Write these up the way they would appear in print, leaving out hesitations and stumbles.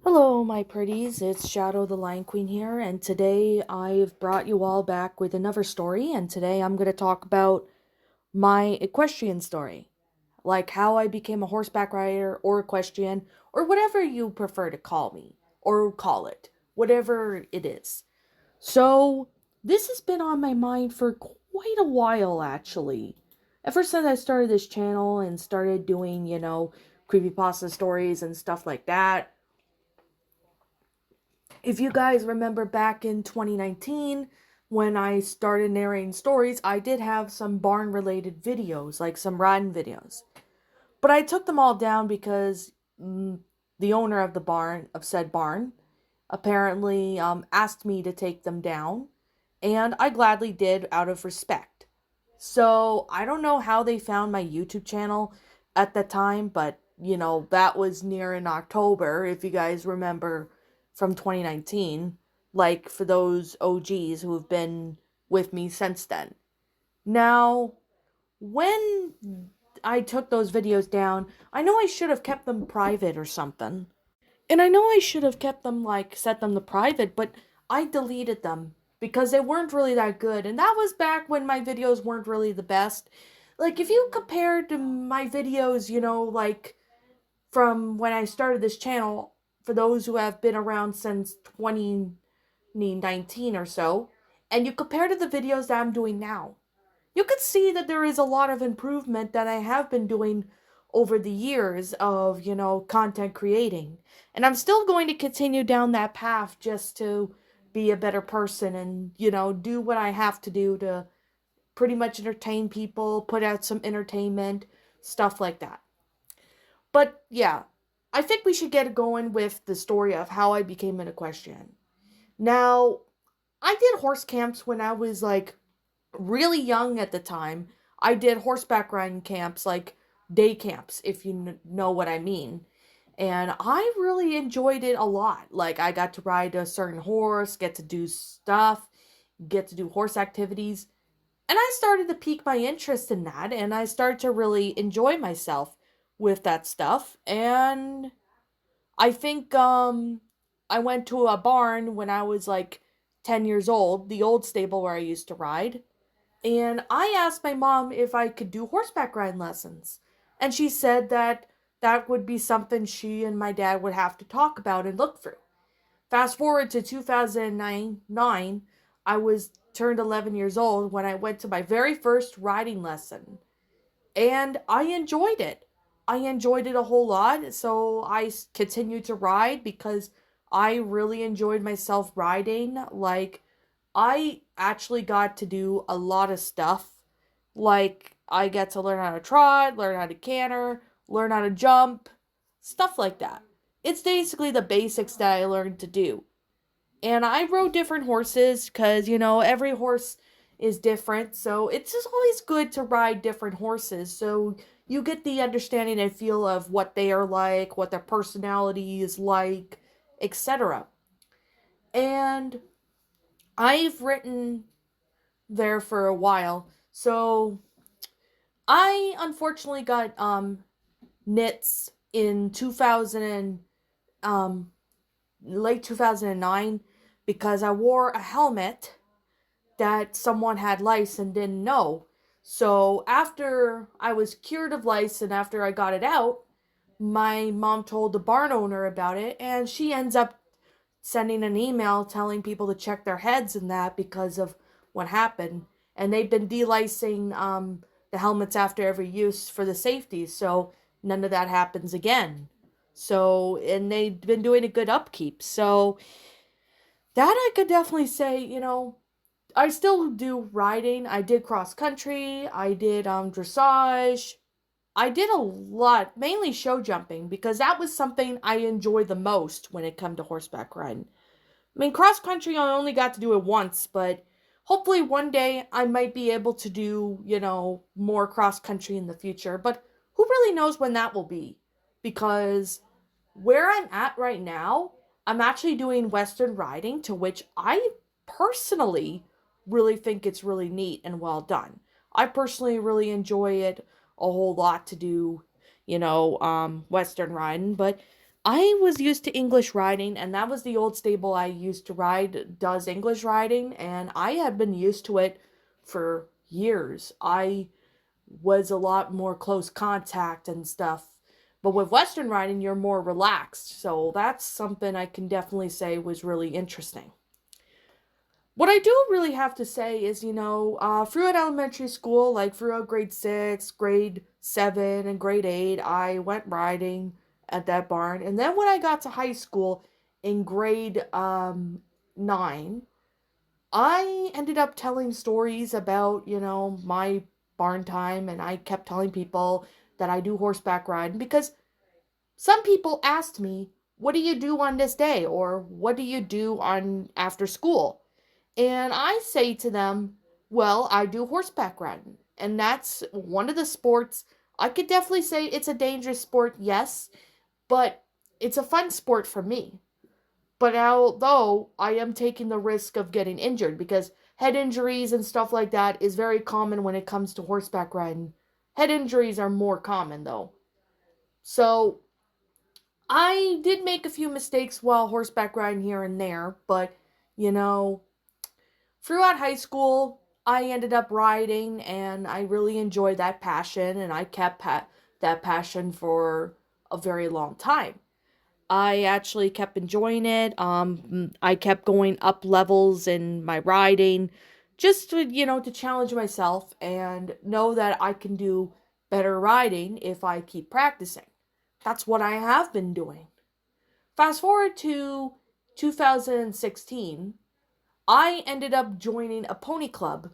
Hello, my pretties. It's Shadow the Lion Queen here, and today I've brought you all back with another story. And today I'm going to talk about my equestrian story, like how I became a horseback rider or equestrian, or whatever you prefer to call me or call it, whatever it is. So, this has been on my mind for quite a while, actually. Ever since I started this channel and started doing, creepypasta stories and stuff like that. If you guys remember back in 2019, when I started narrating stories, I did have some barn related videos, like some riding videos. But I took them all down because the owner of the barn, of said barn, apparently asked me to take them down. And I gladly did out of respect. So I don't know how they found my YouTube channel at that time, but that was near in October, if you guys remember from 2019, like for those OGs who have been with me since then. Now, when I took those videos down, I know I should have kept them private or something. And I know I should have kept them, set them to private, but I deleted them because they weren't really that good. And that was back when my videos weren't really the best. Like, if you compared to my videos, from when I started this channel, for those who have been around since 2019 or so, and you compare to the videos that I'm doing now, you could see that there is a lot of improvement that I have been doing over the years of, content creating. And I'm still going to continue down that path just to be a better person and, do what I have to do to pretty much entertain people, put out some entertainment, stuff like that. But yeah, I think we should get going with the story of how I became an equestrian. Now, I did horse camps when I was really young at the time. I did horseback riding camps, like day camps, if you know what I mean. And I really enjoyed it a lot. Like, I got to ride a certain horse, get to do stuff, get to do horse activities. And I started to pique my interest in that, and I started to really enjoy myself with that stuff. And I think I went to a barn when I was like 10 years old, the old stable where I used to ride. And I asked my mom if I could do horseback riding lessons. And she said that that would be something she and my dad would have to talk about and look through. Fast forward to 2009, I was turned 11 years old when I went to my very first riding lesson. And I enjoyed it. I enjoyed it a whole lot. So I continued to ride because I really enjoyed myself riding. Like, I actually got to do a lot of stuff. Like, I get to learn how to trot, learn how to canter, learn how to jump, stuff like that. It's basically the basics that I learned to do. And I rode different horses because, every horse is different. So it's just always good to ride different horses. So you get the understanding and feel of what they are like, what their personality is like, etc. And I've written there for a while. So I unfortunately got nits in 2000 um late 2009 because I wore a helmet that someone had lice and didn't know. So after I was cured of lice and after I got it out, my mom told the barn owner about it, and she ends up sending an email telling people to check their heads and that because of what happened. And they've been delicing the helmets after every use for the safety, so none of that happens again. So, and they've been doing a good upkeep. So, that I could definitely say, I still do riding. I did cross country. I did dressage. I did a lot, mainly show jumping, because that was something I enjoyed the most when it come to horseback riding. I mean, cross country, I only got to do it once, but hopefully one day I might be able to do, more cross country in the future. But who really knows when that will be? Because where I'm at right now, I'm actually doing Western riding, to which I personally really think it's really neat and well done. I personally really enjoy it a whole lot to do, Western riding, but I was used to English riding, and that was the old stable I used to ride, does English riding, and I had been used to it for years. I was a lot more close contact and stuff. But with Western riding, you're more relaxed. So that's something I can definitely say was really interesting. What I do really have to say is, throughout elementary school, like throughout grade 6, grade 7, and grade 8, I went riding at that barn. And then when I got to high school in grade 9, I ended up telling stories about, my barn time, and I kept telling people that I do horseback riding because some people asked me, "What do you do on this day?" or "What do you do on after school?" And I say to them, "Well, I do horseback riding." And that's one of the sports I could definitely say it's a dangerous sport, yes, but it's a fun sport for me. But although I am taking the risk of getting injured because head injuries and stuff like that is very common when it comes to horseback riding. Head injuries are more common though. So I did make a few mistakes while horseback riding here and there, but you know, throughout high school, I ended up riding and I really enjoyed that passion and I kept that passion for a very long time. I actually kept enjoying it. I kept going up levels in my riding just to challenge myself and know that I can do better riding if I keep practicing. That's what I have been doing. Fast forward to 2016, I ended up joining a pony club.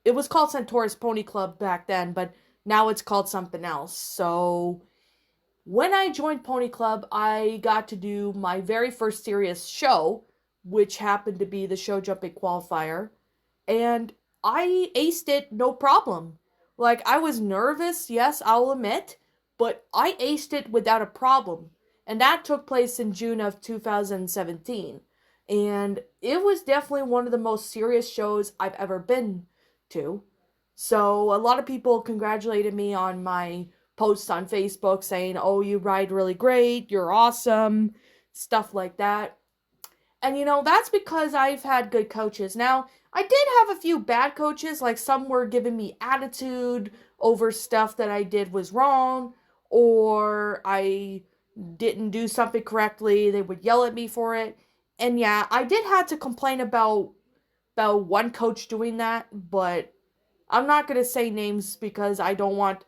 It was called Centaurus Pony Club back then, but now it's called something else. So when I joined Pony Club, I got to do my very first serious show, which happened to be the show jumping qualifier, and I aced it no problem. Like, I was nervous, yes, I'll admit, but I aced it without a problem. And that took place in June of 2017. And it was definitely one of the most serious shows I've ever been to. So, a lot of people congratulated me on my posts on Facebook saying, "Oh, you ride really great, you're awesome," stuff like that. And that's because I've had good coaches. Now, I did have a few bad coaches, like some were giving me attitude over stuff that I did was wrong, or I didn't do something correctly. They would yell at me for it. And yeah, I did have to complain about one coach doing that, but I'm not going to say names because I don't want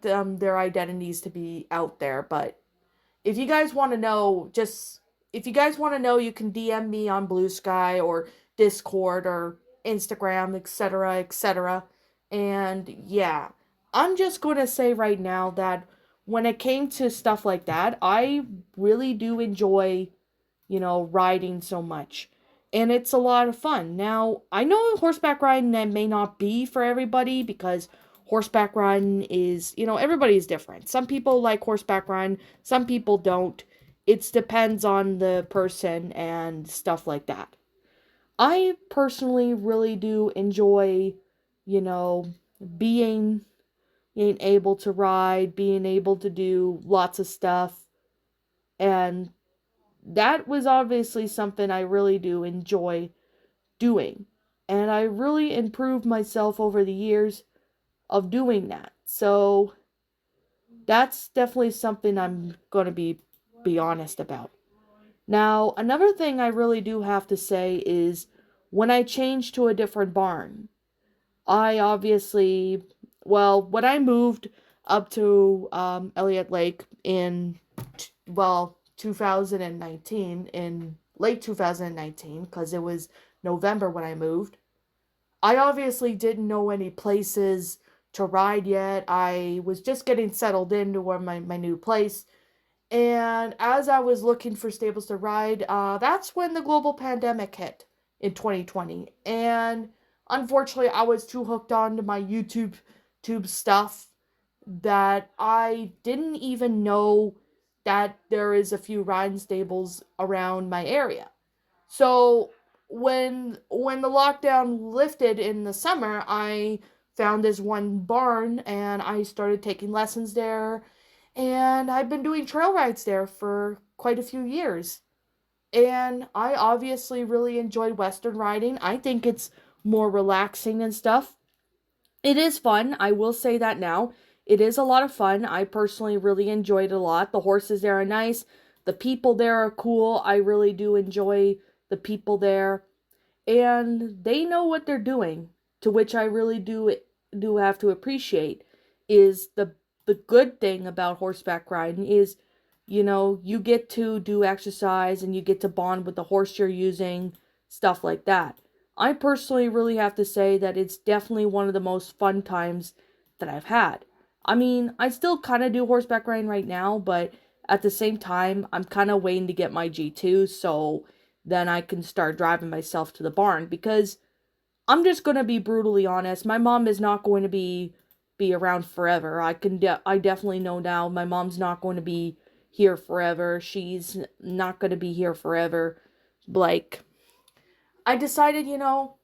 their identities to be out there, but if you guys want to know, you can DM me on Blue Sky or Discord or Instagram, etc., etc. And yeah, I'm just going to say right now that when it came to stuff like that, I really do enjoy, riding so much. And it's a lot of fun. Now, I know horseback riding that may not be for everybody because horseback riding is, everybody's different. Some people like horseback riding, some people don't. It depends on the person and stuff like that. I personally really do enjoy, you know, being being able to ride, being able to do lots of stuff, and that was obviously something I really do enjoy doing. And I really improved myself over the years of doing that. So that's definitely something I'm going to be honest about. Now, another thing I really do have to say is when I changed to a different barn, I obviously, well, when I moved up to Elliott Lake in, 2019, in late 2019, because it was November when I moved, I obviously didn't know any places to ride yet. I was just getting settled into where my new place. And as I was looking for stables to ride, that's when the global pandemic hit in 2020. And unfortunately, I was too hooked on to my YouTube tube stuff that I didn't even know that there is a few riding stables around my area. So when the lockdown lifted in the summer, I found this one barn and I started taking lessons there. And I've been doing trail rides there for quite a few years. And I obviously really enjoy Western riding. I think it's more relaxing and stuff. It is fun. I will say that now. It is a lot of fun. I personally really enjoyed it a lot. The horses there are nice. The people there are cool. I really do enjoy the people there. And they know what they're doing, to which I really do have to appreciate. Is the good thing about horseback riding is, you get to do exercise and you get to bond with the horse you're using, stuff like that. I personally really have to say that it's definitely one of the most fun times that I've had. I mean, I still kind of do horseback riding right now, but at the same time, I'm kind of waiting to get my G2 so then I can start driving myself to the barn, because I'm just going to be brutally honest. My mom is not going to be around forever. I definitely know now my mom's not going to be here forever. She's not going to be here forever. Like, I decided,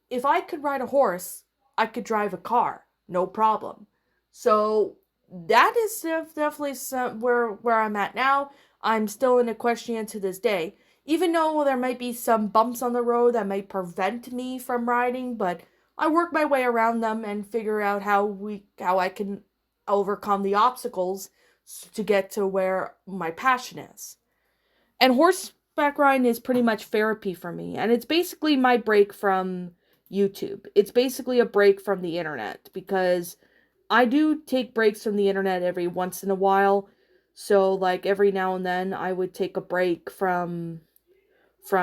if I could ride a horse, I could drive a car, no problem. So that is definitely where I'm at now. I'm still an equestrian to this day, even though there might be some bumps on the road that might prevent me from riding, but I work my way around them and figure out how I can overcome the obstacles to get to where my passion is. And horseback riding is pretty much therapy for me. And it's basically my break from YouTube. It's basically a break from the internet, because I do take breaks from the internet every once in a while. So like every now and then I would take a break from my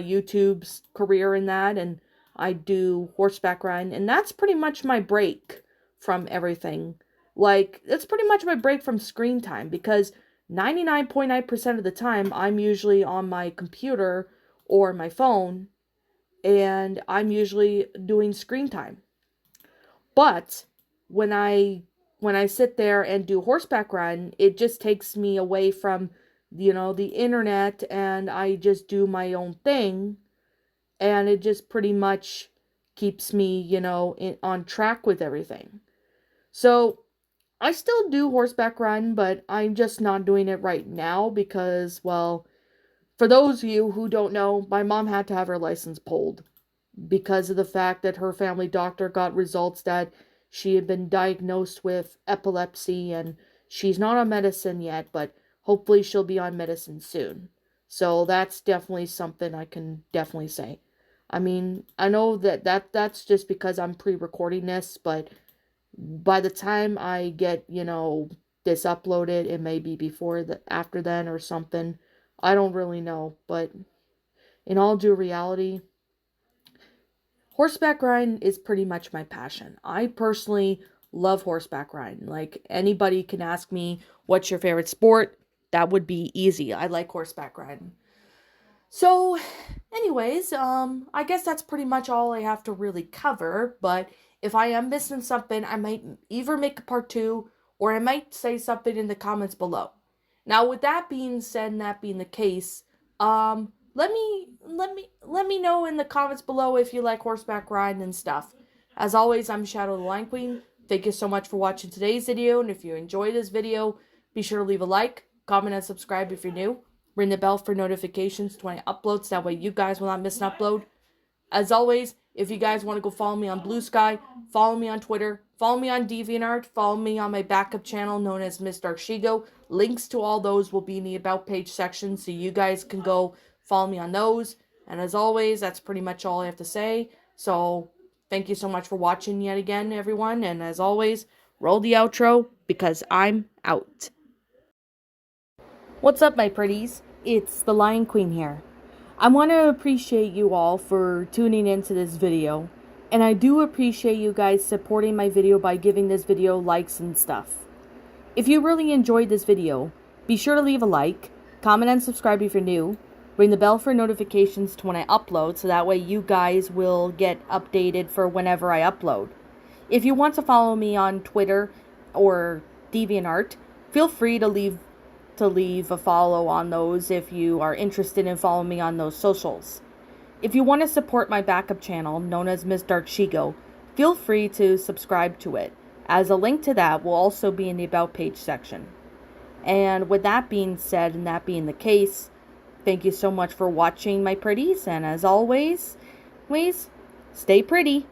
YouTube's career in that, and I do horseback riding, and that's pretty much my break from everything. Like, that's pretty much my break from screen time, because 99.9% of the time I'm usually on my computer or my phone, and I'm usually doing screen time. But when I sit there and do horseback riding, it just takes me away from the internet, and I just do my own thing, and it just pretty much keeps me, on track with everything. So I still do horseback riding, but I'm just not doing it right now because, well, for those of you who don't know, my mom had to have her license pulled because of the fact that her family doctor got results that she had been diagnosed with epilepsy, and she's not on medicine yet, but hopefully she'll be on medicine soon. So that's definitely something I can definitely say. I mean, I know that's just because I'm pre-recording this, but by the time I get, this uploaded, it may be after then or something. I don't really know, but in all due reality, horseback riding is pretty much my passion. I personally love horseback riding. Like, anybody can ask me, what's your favorite sport? That would be easy. I like horseback riding. So, anyways, I guess that's pretty much all I have to really cover, but if I am missing something, I might either make a part 2, or I might say something in the comments below. Now, with that being said and that being the case, let me know in the comments below if you like horseback riding and stuff. As always, I'm Shadow the Lion Queen. Thank you so much for watching today's video, and if you enjoyed this video, be sure to leave a like, comment, and subscribe if you're new. Ring the bell for notifications when I upload, so that way you guys will not miss an upload. As always, if you guys want to go follow me on Blue Sky, follow me on Twitter, follow me on DeviantArt, follow me on my backup channel known as Miss Dark Shigo. Links to all those will be in the About page section, so you guys can go follow me on those. And as always, that's pretty much all I have to say. So, thank you so much for watching yet again, everyone. And as always, roll the outro, because I'm out. What's up, my pretties? It's the Lion Queen here. I want to appreciate you all for tuning into this video, and I do appreciate you guys supporting my video by giving this video likes and stuff. If you really enjoyed this video, be sure to leave a like, comment and subscribe if you're new, ring the bell for notifications to when I upload, so that way you guys will get updated for whenever I upload. If you want to follow me on Twitter or DeviantArt, feel free to leave a follow on those if you are interested in following me on those socials. If you want to support my backup channel, known as Miss Dark Shigo, feel free to subscribe to it, as a link to that will also be in the About page section. And with that being said, and that being the case, thank you so much for watching, my pretties, and as always, stay pretty.